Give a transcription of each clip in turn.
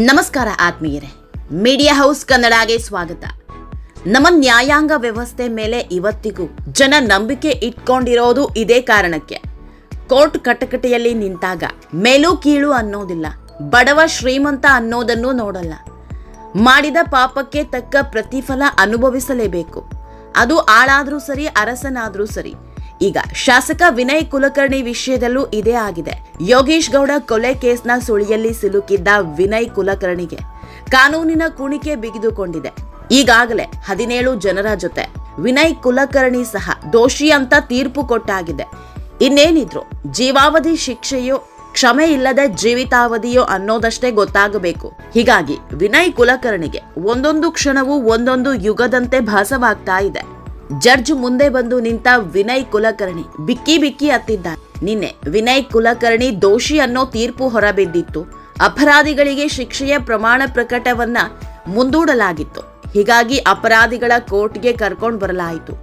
ನಮಸ್ಕಾರ ಆತ್ಮೀಯರೇ, media house ಕನ್ನಡಗೆ ಸ್ವಾಗತ. ನಮ್ಮ ನ್ಯಾಯಾಂಗ ವ್ಯವಸ್ಥೆ ಮೇಲೆ ಇವತ್ತಿಗೂ ಜನ ನಂಬಿಕೆ ಇಟ್ಕೊಂಡಿರೋದು ಇದೇ ಕಾರಣಕ್ಕೆ. ಕೋರ್ಟ್ ಕಟಕಟೆಯಲ್ಲಿ ನಿಂತಾಗ ಮೇಲು ಕೀಳು ಅನ್ನೋದಿಲ್ಲ, ಬಡವ ಶ್ರೀಮಂತ ಅನ್ನೋದನ್ನು ನೋಡಲ್ಲ. ಮಾಡಿದ ಪಾಪಕ್ಕೆ ತಕ್ಕ ಪ್ರತಿಫಲ ಅನುಭವಿಸಲೇಬೇಕು. ಅದು ಆಳಾದ್ರೂ ಸರಿ, ಅರಸನಾದ್ರೂ ಸರಿ. ಈಗ ಶಾಸಕ ವಿನಯ್ ಕುಲಕರ್ಣಿ ವಿಷಯದಲ್ಲೂ ಇದೇ ಆಗಿದೆ. ಯೋಗೇಶ್ ಗೌಡ ಕೊಲೆ ಕೇಸ್ನ ಸುಳಿಯಲ್ಲಿ ಸಿಲುಕಿದ್ದ ವಿನಯ್ ಕುಲಕರ್ಣಿಗೆ ಕಾನೂನಿನ ಕುಣಿಕೆ ಬಿಗಿದುಕೊಂಡಿದೆ. ಈಗಾಗಲೇ 17 ಜನರ ಜೊತೆ ವಿನಯ್ ಕುಲಕರ್ಣಿ ಸಹ ದೋಷಿ ಅಂತ ತೀರ್ಪು ಕೊಟ್ಟಾಗಿದೆ. ಇನ್ನೇನಿದ್ರು ಜೀವಾವಧಿ ಶಿಕ್ಷೆಯೋ ಕ್ಷಮೆ ಇಲ್ಲದ ಜೀವಿತಾವಧಿಯೋ ಅನ್ನೋದಷ್ಟೇ ಗೊತ್ತಾಗಬೇಕು. ಹೀಗಾಗಿ ವಿನಯ್ ಕುಲಕರ್ಣಿಗೆ ಒಂದೊಂದು ಕ್ಷಣವೂ ಒಂದೊಂದು ಯುಗದಂತೆ ಭಾಸವಾಗ್ತಾ ಇದೆ. ಜಡ್ಜ್ ಮುಂದೆ ಬಂದು ನಿಂತ ವಿನಯ್ ಕುಲಕರ್ಣಿ ಬಿಕ್ಕಿ ಬಿಕ್ಕಿ ಅತ್ತಿದ್ದಾರೆ. ನಿನ್ನೆ ವಿನಯ್ ಕುಲಕರ್ಣಿ ದೋಷಿ ಅನ್ನೋ ತೀರ್ಪು ಹೊರಬಿದ್ದಿತ್ತು. ಅಪರಾಧಿಗಳಿಗೆ ಶಿಕ್ಷೆಯ ಪ್ರಮಾಣ ಪ್ರಕಟವನ್ನ ಮುಂದೂಡಲಾಗಿತ್ತು. ಹೀಗಾಗಿ ಅಪರಾಧಿಗಳ ಕೋರ್ಟ್ಗೆ ಕರ್ಕೊಂಡು ಬರಲಾಯಿತು.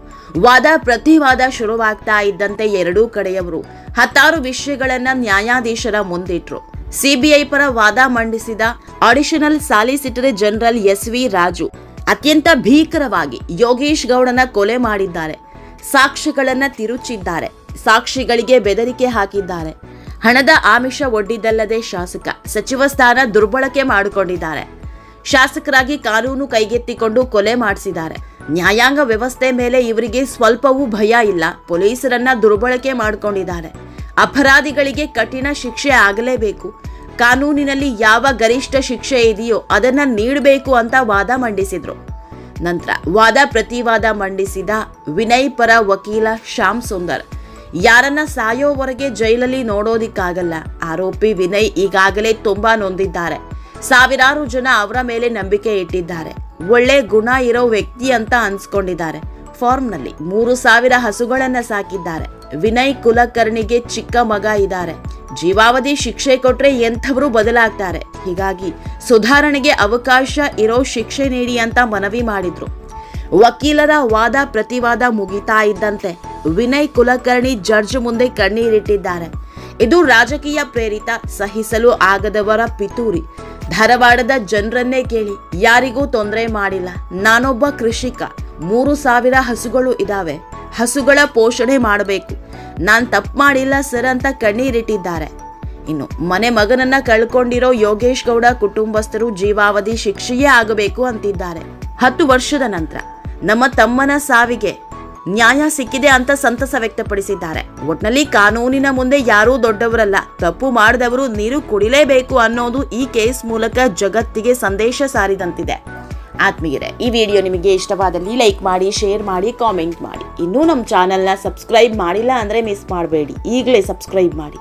ವಾದ ಪ್ರತಿವಾದ ಶುರುವಾಗ್ತಾ ಇದ್ದಂತೆ ಎರಡೂ ಕಡೆಯವರು 16 ವಿಷಯಗಳನ್ನ ನ್ಯಾಯಾಧೀಶರ ಮುಂದಿಟ್ರು. ಸಿಬಿಐ ಪರ ವಾದ ಮಂಡಿಸಿದ additional solicitor general SV Raju ಅತ್ಯಂತ ಭೀಕರವಾಗಿ ಯೋಗೇಶ್ ಗೌಡನ ಕೊಲೆ ಮಾಡಿದ್ದಾರೆ, ಸಾಕ್ಷ್ಯಗಳನ್ನ ತಿರುಚಿದ್ದಾರೆ, ಸಾಕ್ಷಿಗಳಿಗೆ ಬೆದರಿಕೆ ಹಾಕಿದ್ದಾರೆ, ಹಣದ ಆಮಿಷ ಒಡ್ಡಿದ್ದಲ್ಲದೆ ಶಾಸಕ ಸಚಿವ ಸ್ಥಾನ ದುರ್ಬಳಕೆ ಮಾಡಿಕೊಂಡಿದ್ದಾರೆ, ಶಾಸಕರಾಗಿ ಕಾನೂನು ಕೈಗೆತ್ತಿಕೊಂಡು ಕೊಲೆ ಮಾಡಿಸಿದ್ದಾರೆ. ನ್ಯಾಯಾಂಗ ವ್ಯವಸ್ಥೆ ಮೇಲೆ ಇವರಿಗೆ ಸ್ವಲ್ಪವೂ ಭಯ ಇಲ್ಲ. ಪೊಲೀಸರನ್ನ ದುರ್ಬಳಕೆ ಮಾಡಿಕೊಂಡಿದ್ದಾರೆ. ಅಪರಾಧಿಗಳಿಗೆ ಕಠಿಣ ಶಿಕ್ಷೆ ಆಗಲೇಬೇಕು. ಕಾನೂನಿನಲ್ಲಿ ಯಾವ ಗರಿಷ್ಠ ಶಿಕ್ಷೆ ಇದೆಯೋ ಅದನ್ನ ನೀಡಬೇಕು ಅಂತ ವಾದ ಮಂಡಿಸಿದ್ರು. ನಂತರ ವಾದ ಪ್ರತಿವಾದ ಮಂಡಿಸಿದ ವಿನಯ್ ಪರ ವಕೀಲ ಶ್ಯಾಮ್ ಸುಂದರ್, ಯಾರನ್ನ ಸಾಯೋವರೆಗೆ ಜೈಲಲ್ಲಿ ನೋಡೋದಿಕ್ಕಾಗಲ್ಲ. ಆರೋಪಿ ವಿನಯ್ ಈಗಾಗಲೇ ತುಂಬಾ ನೊಂದಿದ್ದಾರೆ. ಸಾವಿರಾರು ಜನ ಅವರ ಮೇಲೆ ನಂಬಿಕೆ ಇಟ್ಟಿದ್ದಾರೆ. ಒಳ್ಳೆ ಗುಣ ಇರೋ ವ್ಯಕ್ತಿ ಅಂತ ಅನ್ಸ್ಕೊಂಡಿದ್ದಾರೆ. ಫಾರ್ಮ್ನಲ್ಲಿ 3000 ಹಸುಗಳನ್ನ ಸಾಕಿದ್ದಾರೆ. ವಿನಯ್ ಕುಲಕರ್ಣಿಗೆ ಚಿಕ್ಕ ಮಗ ಇದ್ದಾರೆ. ಜೀವಾವಧಿ ಶಿಕ್ಷೆ ಕೊಟ್ರೆ ಎಂಥವರು ಬದಲಾಗ್ತಾರೆ. ಹೀಗಾಗಿ ಸುಧಾರಣೆಗೆ ಅವಕಾಶ ಇರೋ ಶಿಕ್ಷೆ ನೀಡಿ ಅಂತ ಮನವಿ ಮಾಡಿದ್ರು. ವಕೀಲರ ವಾದ ಪ್ರತಿವಾದ ಮುಗಿತಾ ಇದ್ದಂತೆ ವಿನಯ್ ಕುಲಕರ್ಣಿ ಜಡ್ಜ್ ಮುಂದೆ ಕಣ್ಣೀರಿಟ್ಟಿದ್ದಾರೆ. ಇದು ರಾಜಕೀಯ ಪ್ರೇರಿತ, ಸಹಿಸಲು ಆಗದವರ ಪಿತೂರಿ. ಧಾರವಾಡದ ಜನರನ್ನೇ ಕೇಳಿ, ಯಾರಿಗೂ ತೊಂದರೆ ಮಾಡಿಲ್ಲ. ನಾನೊಬ್ಬ ಕೃಷಿಕ, 3000 ಹಸುಗಳು ಇದಾವೆ. ಹಸುಗಳ ಪೋಷಣೆ ಮಾಡಬೇಕು. ನಾನ್ ತಪ್ಪು ಮಾಡಿಲ್ಲ ಸರ್ ಅಂತ ಕಣ್ಣೀರಿಟ್ಟಿದ್ದಾರೆ. ಇನ್ನು ಮನೆ ಮಗನನ್ನ ಕಳ್ಕೊಂಡಿರೋ ಯೋಗೇಶ್ ಗೌಡ ಕುಟುಂಬಸ್ಥರು ಜೀವಾವಧಿ ಶಿಕ್ಷೆಯೇ ಆಗಬೇಕು ಅಂತಿದ್ದಾರೆ. 10 ವರ್ಷದ ನಂತರ ನಮ್ಮ ತಮ್ಮನ ಸಾವಿಗೆ ನ್ಯಾಯ ಸಿಕ್ಕಿದೆ ಅಂತ ಸಂತಸ ವ್ಯಕ್ತಪಡಿಸಿದ್ದಾರೆ. ಒಟ್ನಲ್ಲಿ ಕಾನೂನಿನ ಮುಂದೆ ಯಾರೂ ದೊಡ್ಡವರಲ್ಲ. ತಪ್ಪು ಮಾಡಿದವರು ನೀರು ಕುಡಿಲೇಬೇಕು ಅನ್ನೋದು ಈ ಕೇಸ್ ಮೂಲಕ ಜಗತ್ತಿಗೆ ಸಂದೇಶ ಸಾರಿದಂತಿದೆ. ಆತ್ಮೀಯರೇ, ಈ ವಿಡಿಯೋ ನಿಮಗೆ ಇಷ್ಟವಾದಲ್ಲಿ ಲೈಕ್ ಮಾಡಿ, ಶೇರ್ ಮಾಡಿ, ಕಾಮೆಂಟ್ ಮಾಡಿ. ಇನ್ನೂ ನಮ್ಮ ಚಾನೆಲ್ನ ಸಬ್ಸ್ಕ್ರೈಬ್ ಮಾಡಿಲ್ಲ ಅಂದರೆ ಮಿಸ್ ಮಾಡಬೇಡಿ. ಈಗಲೇ ಸಬ್ಸ್ಕ್ರೈಬ್ ಮಾಡಿ.